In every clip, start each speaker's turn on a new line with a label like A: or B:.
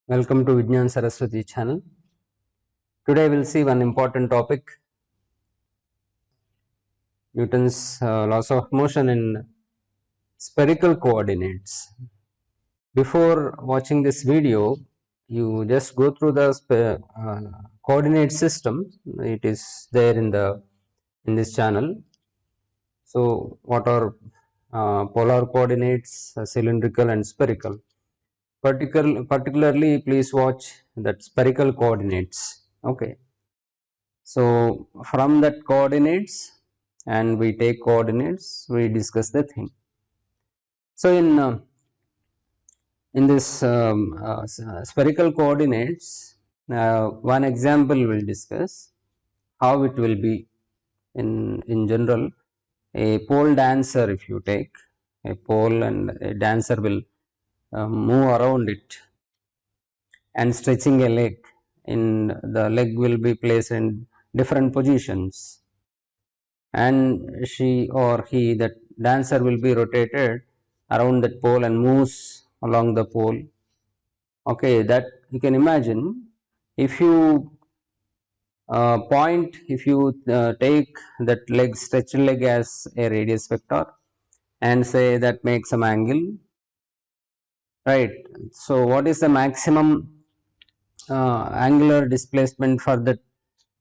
A: Welcome to Vijnan Saraswati channel. Today we'll see one important topic, Newton's laws of motion in spherical coordinates. Before watching this video, you just go through the coordinate system. It is there in this channel. So what are polar coordinates, cylindrical and spherical? Particularly, please watch that spherical coordinates. Okay. So from that coordinates, and we take coordinates, we discuss the thing. So in this spherical coordinates, one example we'll discuss how it will be in general. A pole dancer, if you take a pole and a dancer will move around it and stretching a leg, in the leg will be placed in different positions, and she or he, that dancer, will be rotated around that pole and moves along the pole. Okay, that you can imagine. If you if you take that leg, stretched leg, as a radius vector and say that makes some angle, right? So what is the maximum angular displacement for that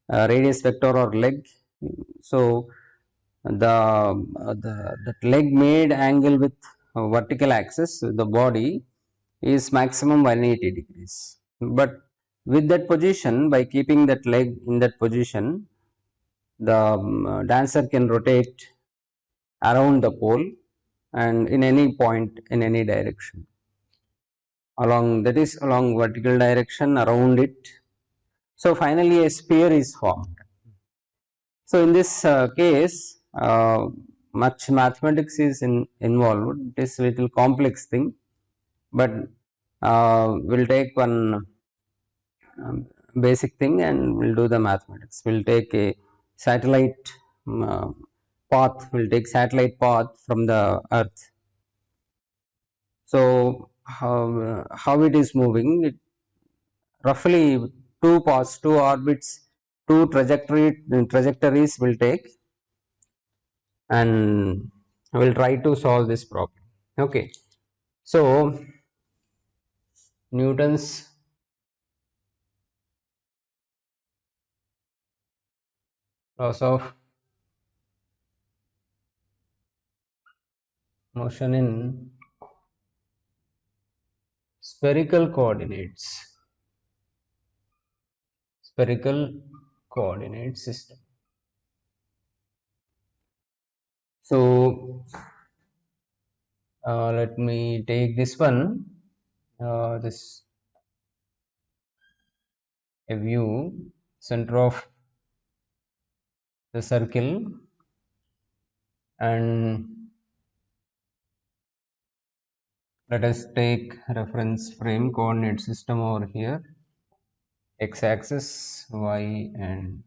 A: radius vector or leg? So that leg made angle with vertical axis, the body, is maximum 180 degrees. But with that position, by keeping that leg in that position, the dancer can rotate around the pole and in any point, in any direction, along, that is, along vertical direction around it. So finally a sphere is formed. So in this case, much mathematics is involved. It is a little complex thing, but we'll take one basic thing and we'll do the mathematics. We'll take a satellite path. We'll take satellite path from the Earth. So how it is moving? It roughly two paths, two orbits, two trajectories will take, and we'll try to solve this problem. Okay, so Newton's laws of motion in spherical coordinates, spherical coordinate system. So let me take this one, this a view, center of the circle, and let us take reference frame coordinate system over here, x-axis, y and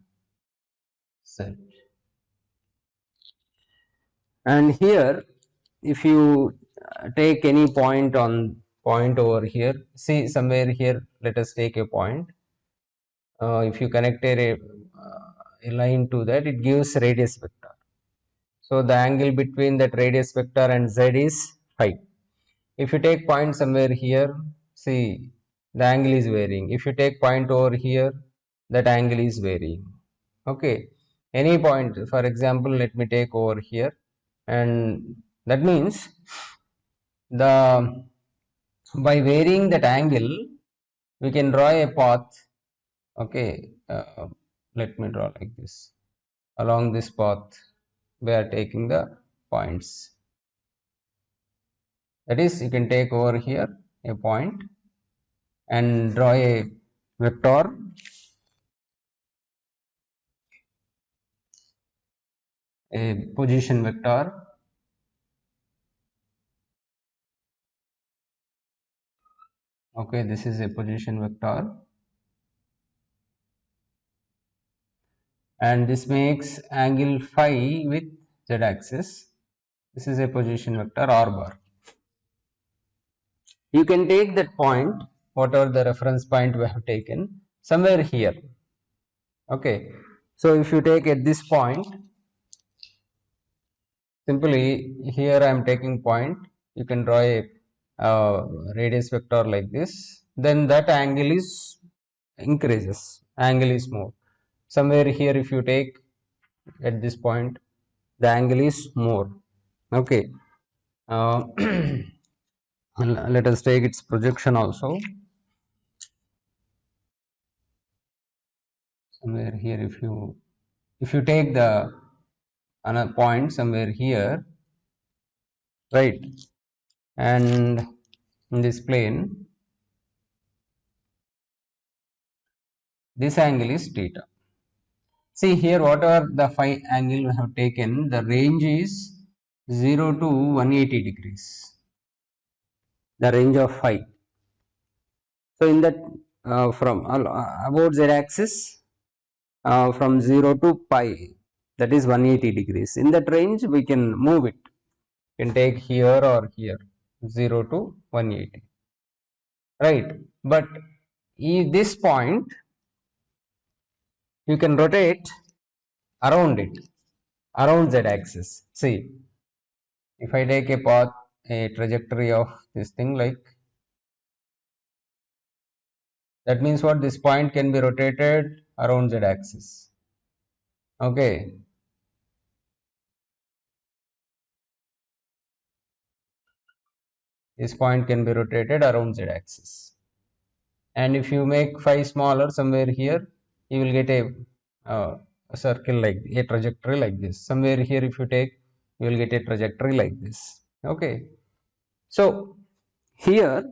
A: z. And here, if you take any point over here, see somewhere here, let us take a point. If you connect a line to that, it gives radius vector. So the angle between that radius vector and z is phi. If you take point somewhere here, see the angle is varying. If you take point over here, that angle is varying. Okay, any point, for example, let me take over here, and that means the by varying that angle we can draw a path. Okay, let me draw like this. Along this path we are taking the points. That is, you can take over here a point and draw a vector, a position vector. Okay, this is a position vector, and this makes angle phi with z axis. This is a position vector r bar. You can take that point whatever the reference point we have taken, somewhere here. Okay, so if you take at this point, simply here I am taking point, you can draw a radius vector like this, then that angle is increases, angle is more. Somewhere here if you take at this point, the angle is more. Okay, let us take its projection also. Somewhere here if you take the another point somewhere here, right, and in this plane, this angle is theta. See here, whatever the phi angle we have taken, the range is 0 to 180 degrees, the range of phi. So in that from about z axis, from 0 to pi, that is 180 degrees. In that range we can move it, you can take here or here, 0 to 180, right. But in this point you can rotate around it, around z axis. See, if I take a path, a trajectory of this thing, like that means what, this point can be rotated around z axis. Okay, this point can be rotated around z axis, and if you make phi smaller somewhere here, you will get a circle like a trajectory like this. Somewhere here if you take, you will get a trajectory like this. Okay, so here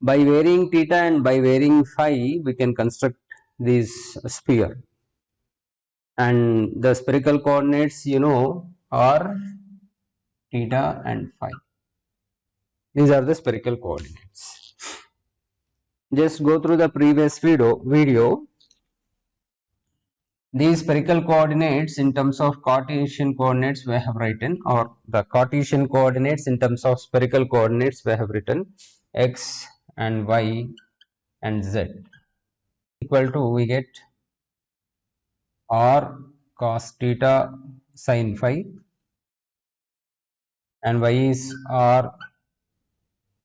A: by varying theta and by varying phi, we can construct this sphere, and the spherical coordinates are theta and phi. These are the spherical coordinates. Just go through the previous video. These spherical coordinates in terms of Cartesian coordinates we have written, or the Cartesian coordinates in terms of spherical coordinates we have written x and y and z equal to, we get r cos theta sin phi, and y is r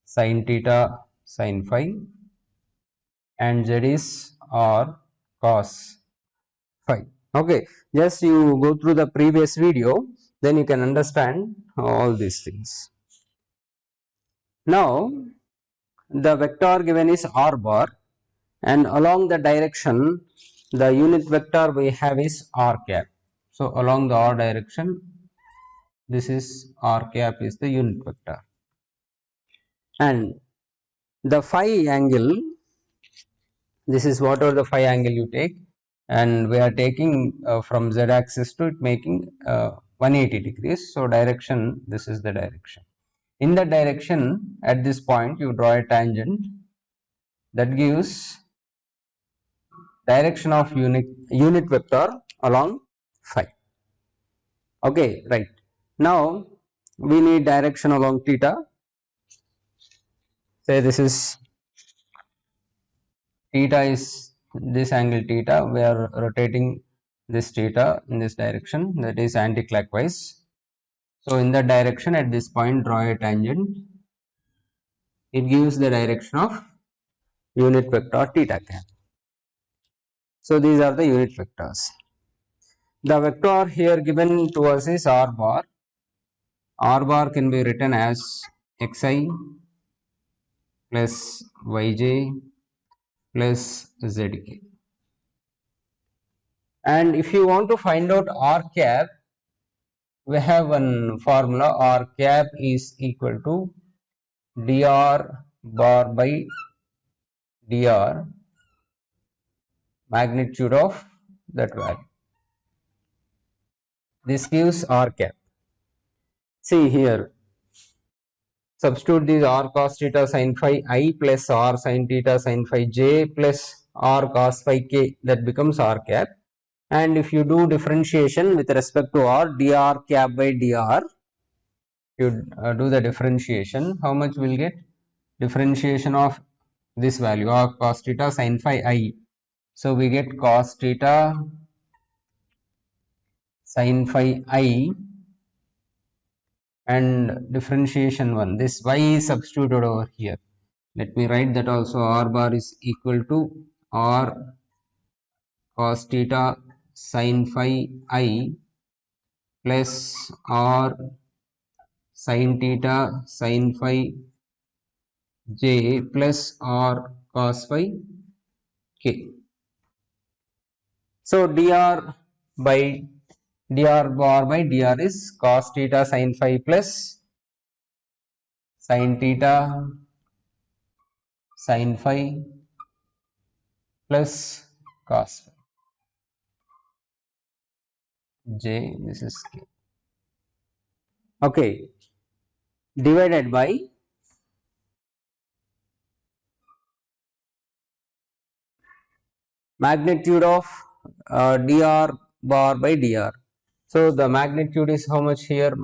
A: sin theta sin phi, and z is r cos phi. Okay, just you go through the previous video, then you can understand all these things. Now the vector given is r bar, and along the direction the unit vector we have is r cap. So along the r direction, this is r cap is the unit vector, and the phi angle, this is whatever the phi angle you take, and we are taking from z axis to it making 180 degrees. So direction, this is the direction. In that direction, at this point you draw a tangent that gives direction of unit vector along phi. Okay, right. Now we need direction along theta. Say this is theta, is this angle theta, we are rotating this theta in this direction, that is anti-clockwise. So in that direction, at this point draw a tangent, it gives the direction of unit vector theta cap. So these are the unit vectors. The vector here given to us is r bar. R bar can be written as xi plus yj plus zk. And if you want to find out r cap, we have one formula, r cap is equal to dr bar by dr magnitude of that value. This gives r cap. See here, substitute these r cos theta sin phi I plus r sin theta sin phi j plus r cos phi k, that becomes r cap. And if you do differentiation with respect to r, dr cap by dr, you do the differentiation, how much will get? Differentiation of this value, or cos theta sin phi I. So we get cos theta sin phi I, and differentiation 1, this y is substituted over here. Let me write that also. R bar is equal to R cos theta sin phi I plus R sin theta sin phi j plus R cos phi k. So dr bar by dr is cos theta sin phi plus sin theta sin phi plus cos phi j, this is k. Okay, divided by magnitude of dr bar by dr. So the magnitude is how much here?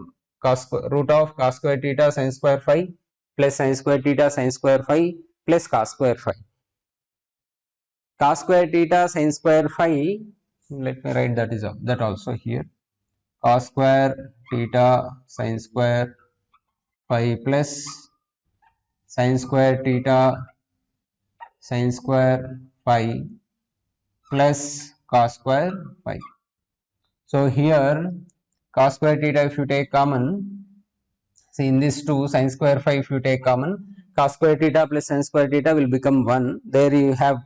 A: Root of cos square theta sin square phi plus sin square theta sin square phi plus cos square phi. Cos square theta sin square phi, let me write that also here. Cos square theta sin square phi plus sin square theta sin square phi plus cos square phi. So here cos square theta, if you take common, see in this 2 sin square phi, if you take common, cos square theta plus sin square theta will become 1. There you have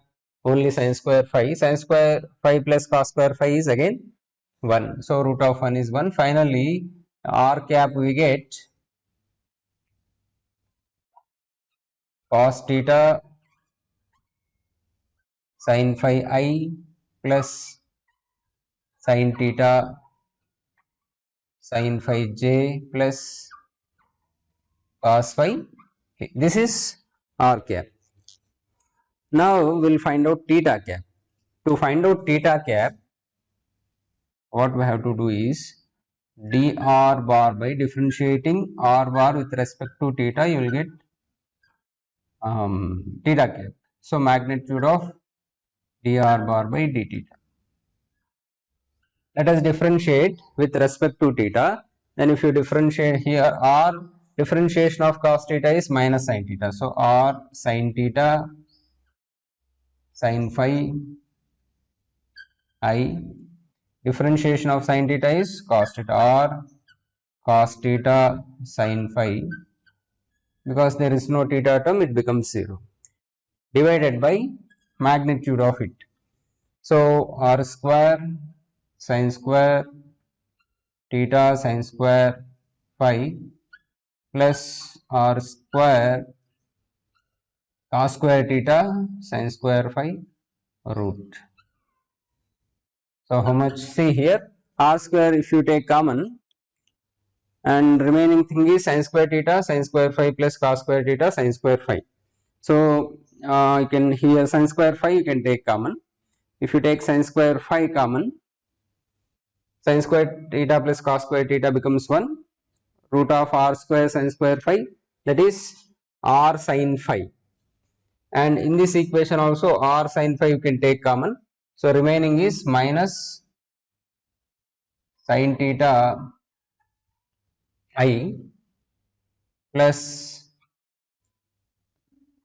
A: only sin square phi. Sin square phi plus cos square phi is again 1. So root of 1 is 1. Finally r cap we get cos theta sin phi I plus sin theta sin phi j plus cos phi k. This is r cap. Now we'll find out theta cap. To find out theta cap, what we have to do is dr bar by differentiating r bar with respect to theta, you will get theta cap. So magnitude of dr bar by d theta. Let us differentiate with respect to theta. Then if you differentiate here, r differentiation of cos theta is minus sin theta. So r sin theta sin phi I, differentiation of sin theta is cos theta, or cos theta sin phi, because there is no theta term, it becomes 0, divided by magnitude of it. So r square sin square theta sin square phi plus r square cos square theta sin square phi root. So how much? See here, r square if you take common, and remaining thing is sin square theta sin square phi plus cos square theta sin square phi. So you can here sin square phi you can take common. If you take sin square phi common, sin square theta plus cos square theta becomes 1. Root of r square sin square phi, that is r sin phi. And in this equation also r sin phi you can take common. So remaining is minus sin theta I plus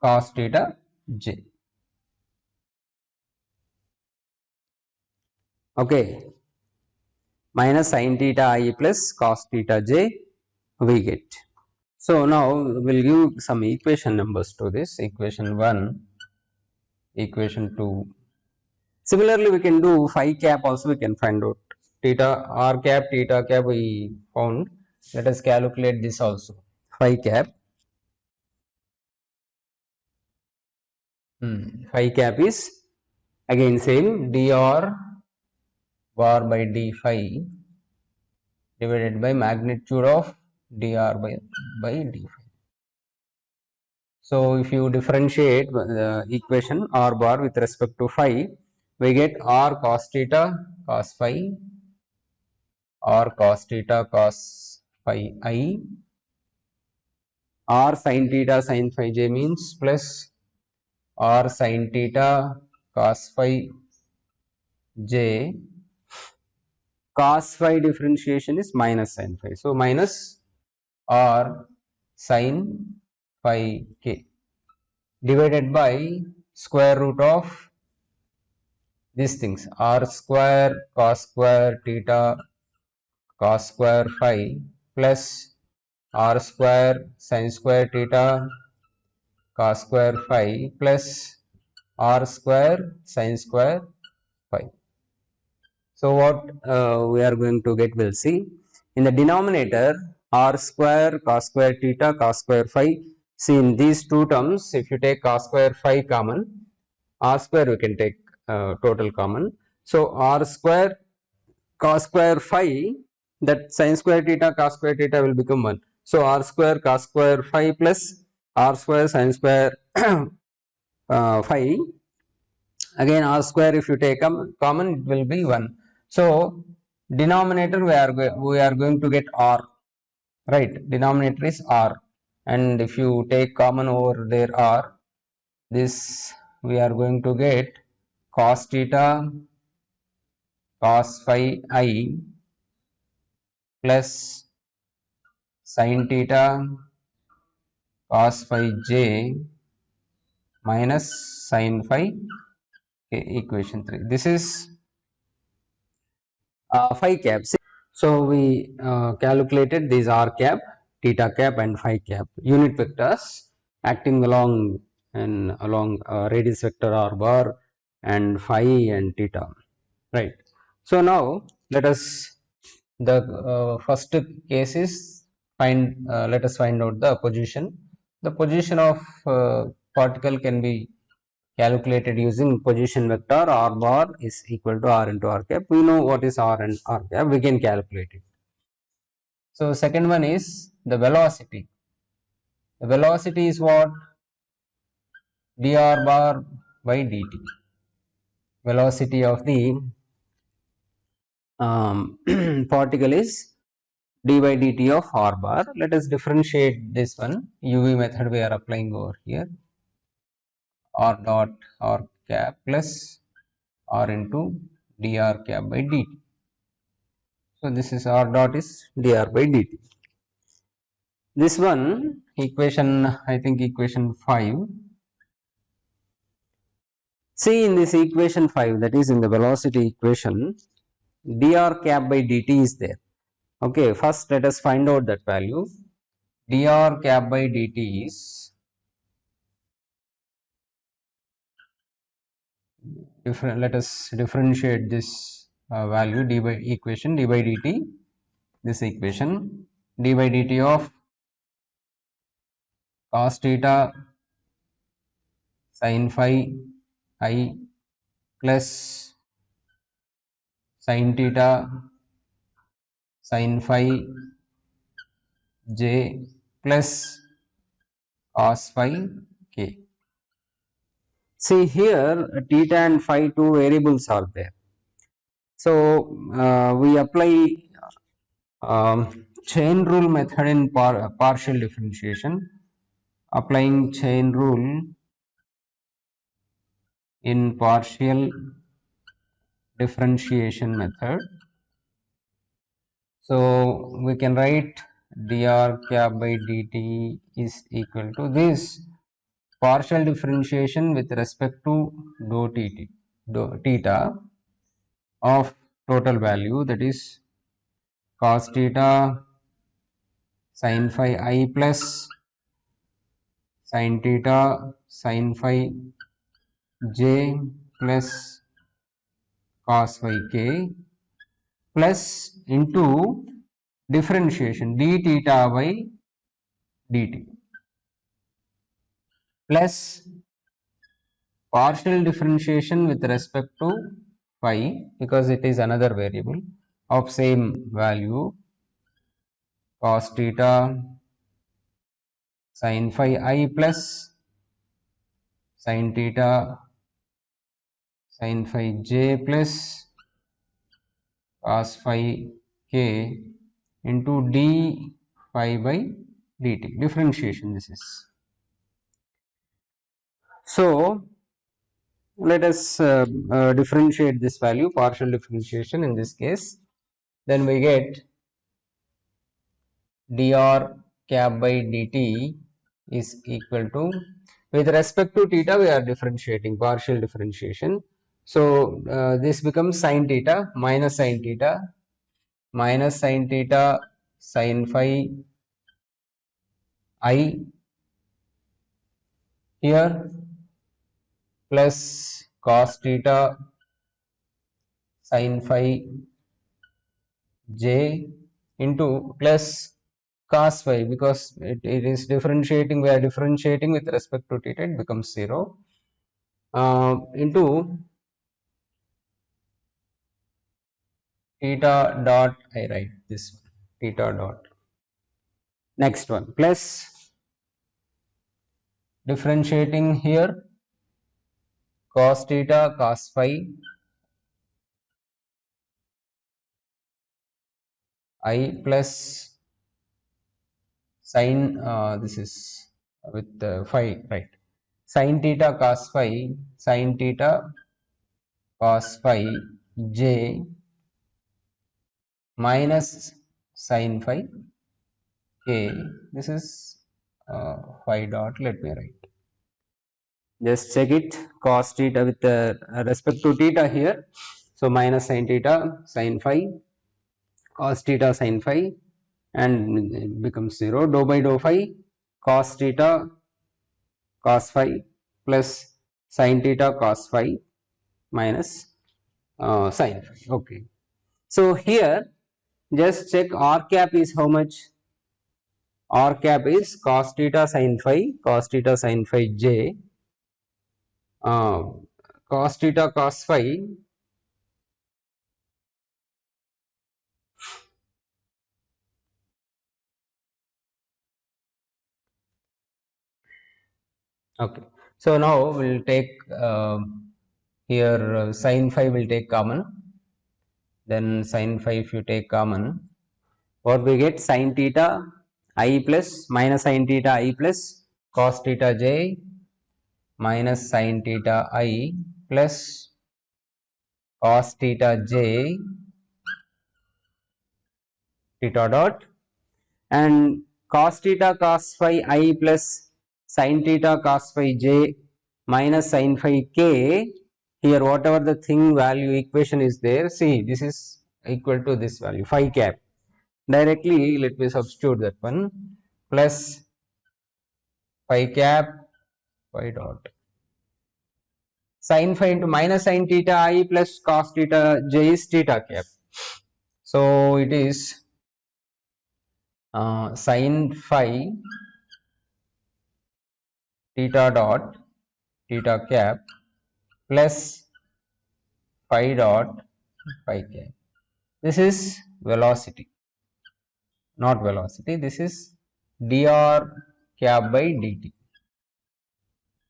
A: cos theta j. Okay, minus sin theta I plus cos theta j we get. So now we'll give some equation numbers to this. Equation 1, equation 2. Similarly, we can do phi cap also, we can find out. Theta, r cap, theta cap we found. Let us calculate this also. Phi cap. Phi cap is again same, dr bar by d phi divided by magnitude of dr by d phi. So if you differentiate the equation r bar with respect to phi, we get r cos theta cos phi, r cos theta cos phi I, r sin theta sin phi j means plus r sin theta cos phi j. Cos phi differentiation is minus sin phi. So minus r sin phi k divided by square root of these things, r square cos square theta cos square phi plus r square sin square theta cos square phi plus r square sin square phi. So what we are going to get, we'll see. In the denominator, r square cos square theta cos square phi. See, in these two terms, if you take cos square phi common, r square we can take total common. So r square cos square phi, that sin square theta cos square theta will become 1. So r square cos square phi plus r square sin square phi. Again r square, if you take common, it will be 1. So denominator we are going to get r, right? Denominator is r, and if you take common over there r, this we are going to get cos theta cos phi I plus sin theta cos phi j minus sin phi k, equation 3. This is phi cap. So we calculated these r cap, theta cap and phi cap unit vectors acting along radius vector r bar and phi and theta, right? So now let us, the first case is let us find out the position. The position of particle can be calculated using position vector r bar is equal to r into r cap. We know what is r and r cap, we can calculate it. So second one is the velocity. The velocity is what? dr bar by dt. Velocity of the particle is d by dt of r bar. Let us differentiate this one. UV method we are applying over here. R dot r cap plus r into dr cap by dt. So this is r dot is dr by dt. This one equation, I think equation 5. See, in this equation 5, that is in the velocity equation, dr cap by dt is there. Okay, first let us find out that value. Dr cap by dt is different. Let us differentiate this value d by equation d by dt. This equation d by dt of cos theta sin phi I plus sin theta sin phi j plus cos phi k. See here, theta and phi, two variables are there. So we apply chain rule method in partial differentiation. Applying chain rule in partial differentiation method. So we can write dr cap by dt is equal to this partial differentiation with respect to dou theta of total value, that is cos theta sin phi I plus sin theta sin phi j plus cos phi k plus into differentiation d theta by dt plus partial differentiation with respect to phi, because it is another variable of same value, cos theta sin phi I plus sin theta sin phi j plus cos phi k into d phi by dt. Differentiation this is. So let us differentiate this value, partial differentiation in this case. Then we get dr cap by dt is equal to, with respect to theta we are differentiating, partial differentiation. So this becomes sin theta minus sin theta sin phi I here plus cos theta sin phi j into plus cos phi, because it is differentiating, we are differentiating with respect to theta, it becomes 0, into theta dot, I write this one, theta dot, next one, plus differentiating here cos theta cos phi I plus sin, this is with phi, right, sin theta cos phi j minus sin phi k. This is phi dot, let me write, just check it, cos theta with respect to theta here, so minus sin theta sin phi cos theta sin phi, and it becomes 0, dou by dou phi cos theta cos phi plus sin theta cos phi minus sin phi. Okay, so here just check r cap is how much, r cap is cos theta sin phi j, uh, cos theta cos phi okay. So now we'll take here sin phi will take common, then sin phi if you take common, what we get, sin theta I plus minus sin theta I plus cos theta j minus sin theta I plus cos theta j theta dot, and cos theta cos phi I plus sin theta cos phi j minus sin phi k, here whatever the thing value equation is there, see this is equal to this value phi cap, directly let me substitute that one, plus phi cap phi dot sin phi into minus sin theta I plus cos theta j is theta cap, so it is sin phi theta dot theta cap plus phi dot phi cap. This is velocity, not velocity, this is dr cap by dt.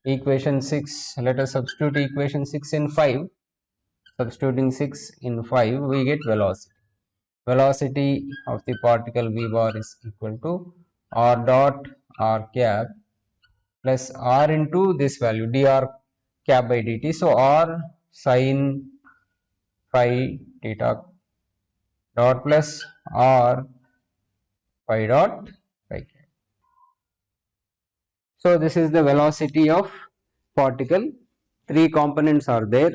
A: Equation 6, let us substitute equation 6 in 5, substituting 6 in 5 we get velocity. Velocity of the particle v bar is equal to r dot r cap plus r into this value dr cap by dt, so r sin phi theta dot plus r phi dot phi cap. So this is the velocity of particle. Three components are there.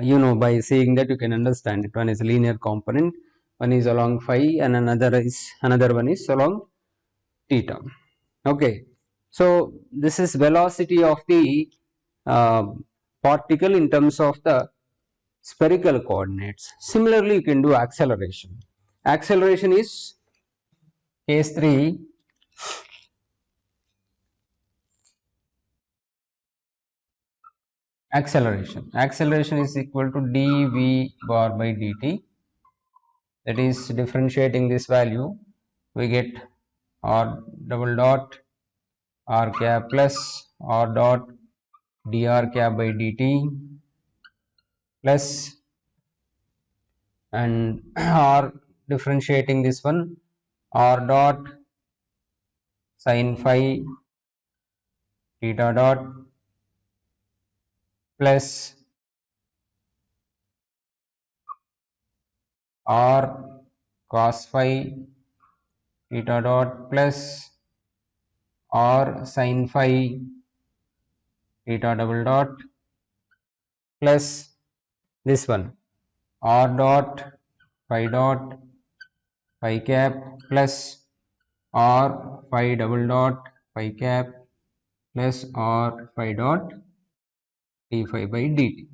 A: You know, by seeing that you can understand it. One is linear component, one is along phi, and another one is along theta. Okay, so this is velocity of the particle in terms of the spherical coordinates. Similarly, you can do acceleration. Acceleration is case 3. Acceleration is equal to dv bar by dt, that is differentiating this value we get r double dot r cap plus r dot dr cap by dt plus, and r differentiating this one r dot sin phi theta dot plus r cos phi theta dot plus r sin phi theta double dot plus this one r dot phi cap plus r phi double dot phi cap plus r phi dot d phi by dt.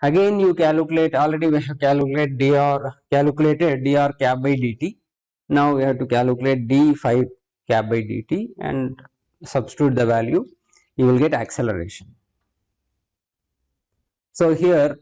A: Again you calculate, already we have calculated dr cap by dt. Now we have to calculate d phi cap by dt and substitute the value, you will get acceleration. So here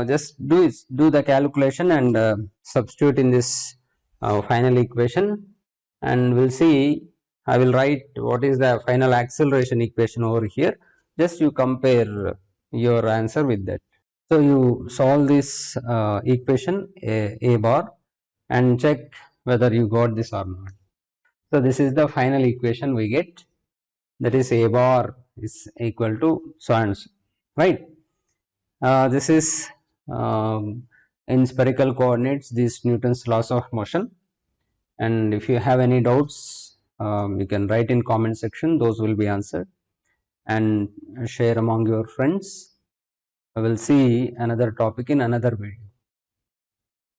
A: just do the calculation and substitute in this final equation, and we'll see. I will write what is the final acceleration equation over here. Just you compare your answer with that. So you solve this equation a bar and check whether you got this or not. So this is the final equation we get, that is a bar is equal to so and so, right? This is in spherical coordinates, this Newton's laws of motion. And if you have any doubts, you can write in comment section, those will be answered, and share among your friends. I will see another topic in another video.